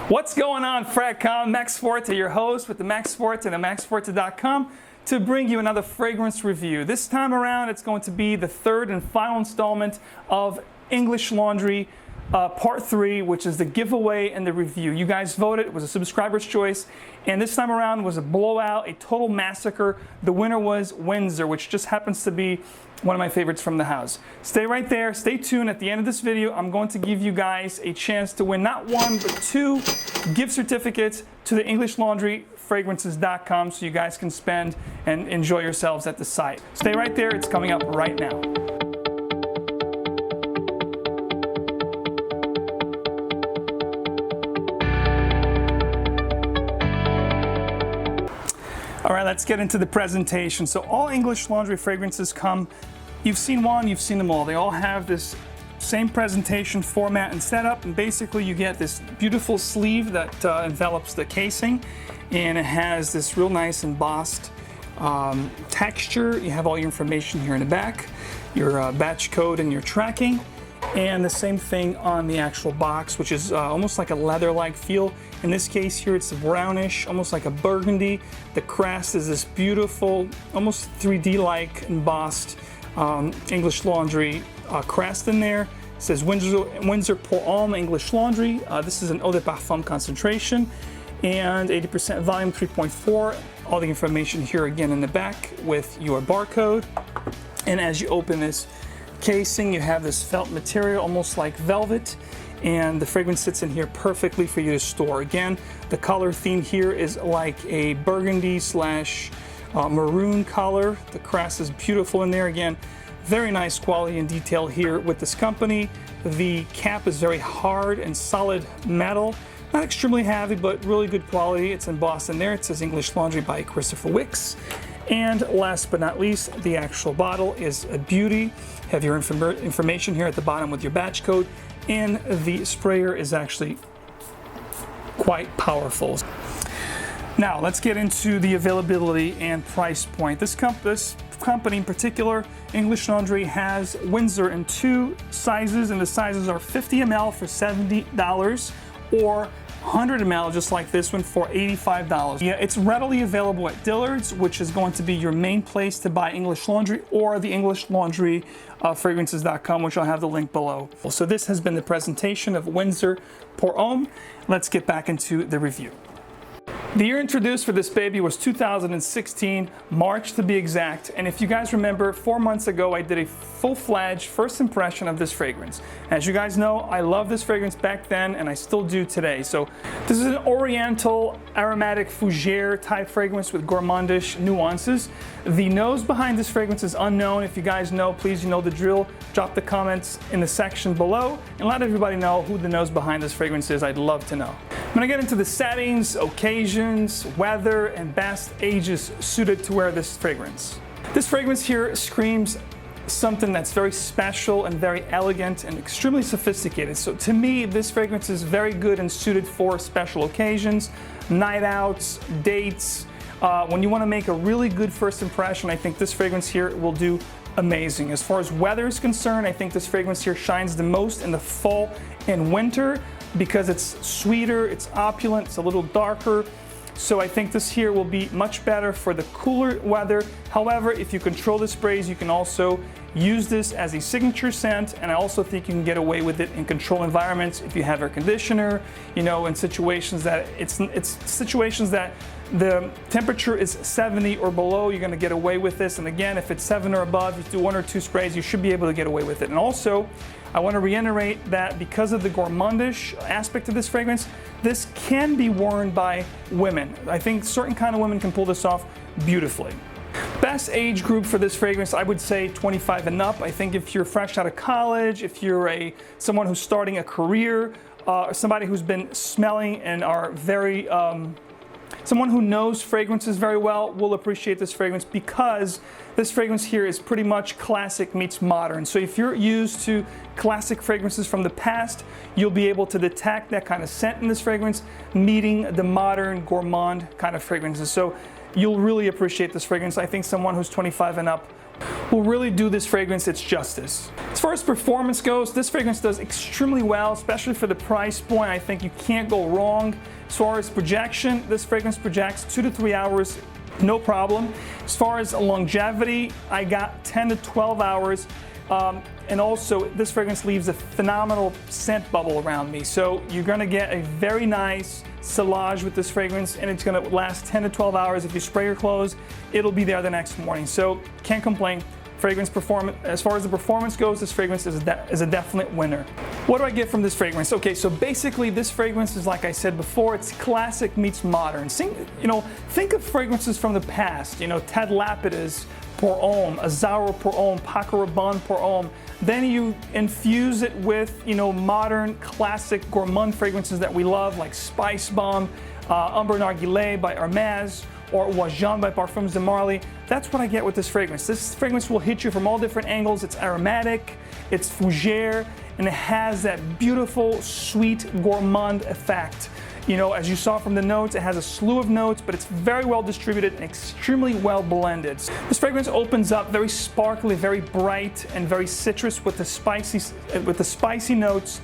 What's going on, FragCom? Max Forti, your host with the Max Forti and MaxForti.com to bring you another fragrance review. This time around, it's going to be the third and final installment of English Laundry Part 3, which is the giveaway and the review. You guys voted, it was a subscriber's choice, and this time around was a blowout, a total massacre. The winner was WINDSOR, which just happens to be one of my favorites from the house. Stay right there, stay tuned. At the end of this video, I'm going to give you guys a chance to win not one, but 2 gift certificates to the English Laundry Fragrances.com so you guys can spend and enjoy yourselves at the site. Stay right there, it's coming up right now. All right, let's get into the presentation. So all English Laundry fragrances come, you've seen one, you've seen them all. They all have this same presentation format and setup, and basically you get this beautiful sleeve that envelops the casing, and it has this real nice embossed texture. You have all your information here in the back, your batch code and your tracking, and the same thing on the actual box, which is almost like a leather-like feel. In this case here, it's brownish, almost like a burgundy. The crest is this beautiful, almost 3D-like embossed English Laundry crest in there. It says WINDSOR Pour Homme English Laundry. This is an eau de parfum concentration and 80% volume, 3.4. All the information here again in the back with your barcode. And as you open this casing, you have this felt material, almost like velvet, and the fragrance sits in here perfectly for you to store. Again, the color theme here is like a burgundy slash maroon color. The crest is beautiful in there. Again, very nice quality and detail here with this company. The cap is very hard and solid metal. Not extremely heavy, but really good quality. It's embossed in there. It says English Laundry by Christopher Wicks. And last but not least, the actual bottle is a beauty. Have your information here at the bottom with your batch code, and the sprayer is actually quite powerful. Now let's get into the availability and price point. This company in particular, English Laundry, has WINDSOR in 2 sizes, and the sizes are 50 ml for $70 or 100 ml, just like this one, for $85. Yeah, it's readily available at Dillard's, which is going to be your main place to buy English Laundry, or the English Laundry Fragrances.com, which I'll have the link below. So this has been the presentation of WINDSOR Pour Homme. Let's get back into the review. The year introduced for this baby was 2016, March to be exact. And if you guys remember, 4 months ago, I did a full-fledged first impression of this fragrance. As you guys know, I love this fragrance back then, and I still do today. So this is an oriental aromatic fougere type fragrance with gourmandish nuances. The nose behind this fragrance is unknown. If you guys know, please, you know the drill. Drop the comments in the section below and let everybody know who the nose behind this fragrance is. I'd love to know. I'm gonna get into the settings, occasions, weather, and best ages suited to wear this fragrance. This fragrance here screams something that's very special and very elegant and extremely sophisticated. So to me, this fragrance is very good and suited for special occasions, night outs, dates. When you want to make a really good first impression, I think this fragrance here will do amazing. As far as weather is concerned, I think this fragrance here shines the most in the fall and winter because it's sweeter, it's opulent, it's a little darker. So I think this here will be much better for the cooler weather. However, if you control the sprays, you can also use this as a signature scent, and I also think you can get away with it in controlled environments if you have air conditioner, you know, in situations that it's situations that the temperature is 70 or below, you're gonna get away with this. And again, if it's 7 or above, you do 1 or 2 sprays, you should be able to get away with it. And also, I want to reiterate that because of the gourmandish aspect of this fragrance, this can be worn by women. I think certain kind of women can pull this off beautifully. Best age group for this fragrance, I would say 25 and up. I think if you're fresh out of college, if you're someone who's starting a career, or somebody who's been smelling and are very someone who knows fragrances very well will appreciate this fragrance, because this fragrance here is pretty much classic meets modern. So if you're used to classic fragrances from the past, you'll be able to detect that kind of scent in this fragrance, meeting the modern gourmand kind of fragrances. So you'll really appreciate this fragrance. I think someone who's 25 and up will really do this fragrance its justice. As far as performance goes, this fragrance does extremely well, especially for the price point. I think you can't go wrong. As far as projection, this fragrance projects 2 to 3 hours, no problem. As far as longevity, I got 10 to 12 hours. And also, this fragrance leaves a phenomenal scent bubble around me. So you're gonna get a very nice sillage with this fragrance, and it's gonna last 10 to 12 hours. If you spray your clothes, it'll be there the next morning. So can't complain. Fragrance performance, as far as the performance goes, this fragrance is a definite winner. What do I get from this fragrance? Okay, so basically this fragrance is, like I said before, it's classic meets modern. Think of fragrances from the past, Ted Lapida's Pour Homme, Azzaro Pour Homme, Paco Rabanne Pour Homme. Then you infuse it with, modern classic gourmand fragrances that we love, like Spice Bomb, Amber Narguilé by Hermès, or Wajan by Parfums de Marly. That's what I get with this fragrance. This fragrance will hit you from all different angles. It's aromatic, it's fougere, and it has that beautiful, sweet gourmand effect. As you saw from the notes, it has a slew of notes, but it's very well distributed and extremely well blended. This fragrance opens up very sparkly, very bright, and very citrus with the spicy notes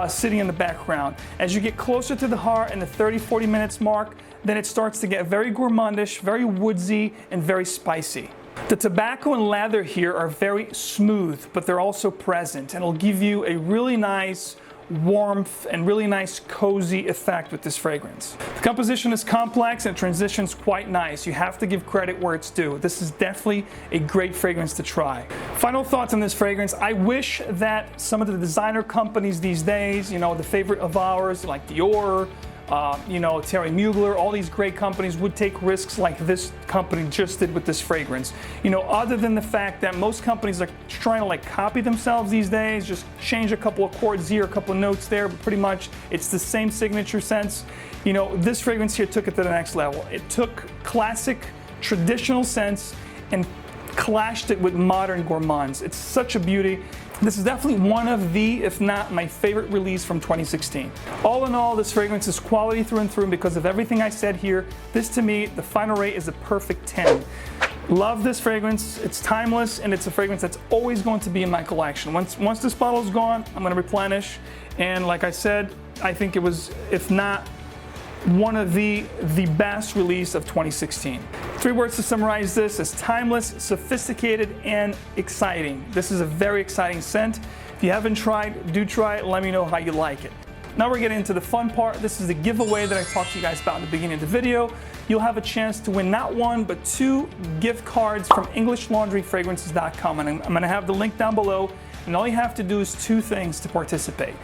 sitting in the background. As you get closer to the heart in the 30-40 minutes mark, then it starts to get very gourmandish, very woodsy, and very spicy. The tobacco and leather here are very smooth, but they're also present, and it'll give you a really nice warmth and really nice cozy effect with this fragrance. The composition is complex and it transitions quite nice. You have to give credit where it's due. This is definitely a great fragrance to try. Final thoughts on this fragrance. I wish that some of the designer companies these days, the favorite of ours like Dior, Terry Mugler, all these great companies would take risks like this company just did with this fragrance. Other than the fact that most companies are trying to copy themselves these days, just change a couple of chords here, a couple of notes there, but pretty much it's the same signature scents. This fragrance here took it to the next level. It took classic, traditional scents and clashed it with modern gourmands. It's such a beauty. This is definitely one of the, if not my favorite release from 2016. All in all, this fragrance is quality through and through, and because of everything I said here, this to me, the final rate is a perfect 10. Love this fragrance. It's timeless, and it's a fragrance that's always going to be in my collection. Once this bottle is gone, I'm going to replenish. And like I said, I think it was, if not one of the best release of 2016. 3 words to summarize this is timeless, sophisticated, and exciting. This is a very exciting scent. If you haven't tried, do try it. Let me know how you like it. Now we're getting into the fun part. This is the giveaway that I talked to you guys about in the beginning of the video. You'll have a chance to win not 1, but 2 gift cards from EnglishLaundryFragrances.com. And I'm gonna have the link down below. And all you have to do is 2 things to participate.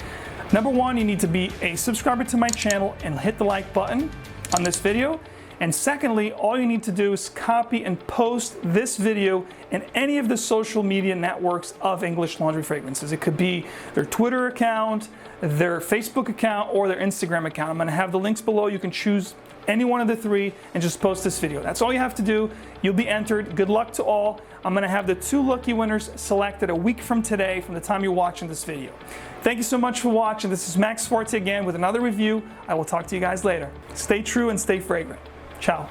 Number 1, you need to be a subscriber to my channel and hit the like button on this video. And secondly, all you need to do is copy and post this video in any of the social media networks of English Laundry Fragrances. It could be their Twitter account, their Facebook account, or their Instagram account. I'm gonna have the links below. You can choose any one of the 3 and just post this video. That's all you have to do. You'll be entered. Good luck to all. I'm gonna have the 2 lucky winners selected a week from today, from the time you're watching this video. Thank you so much for watching. This is Max Forti again with another review. I will talk to you guys later. Stay true and stay fragrant. Ciao.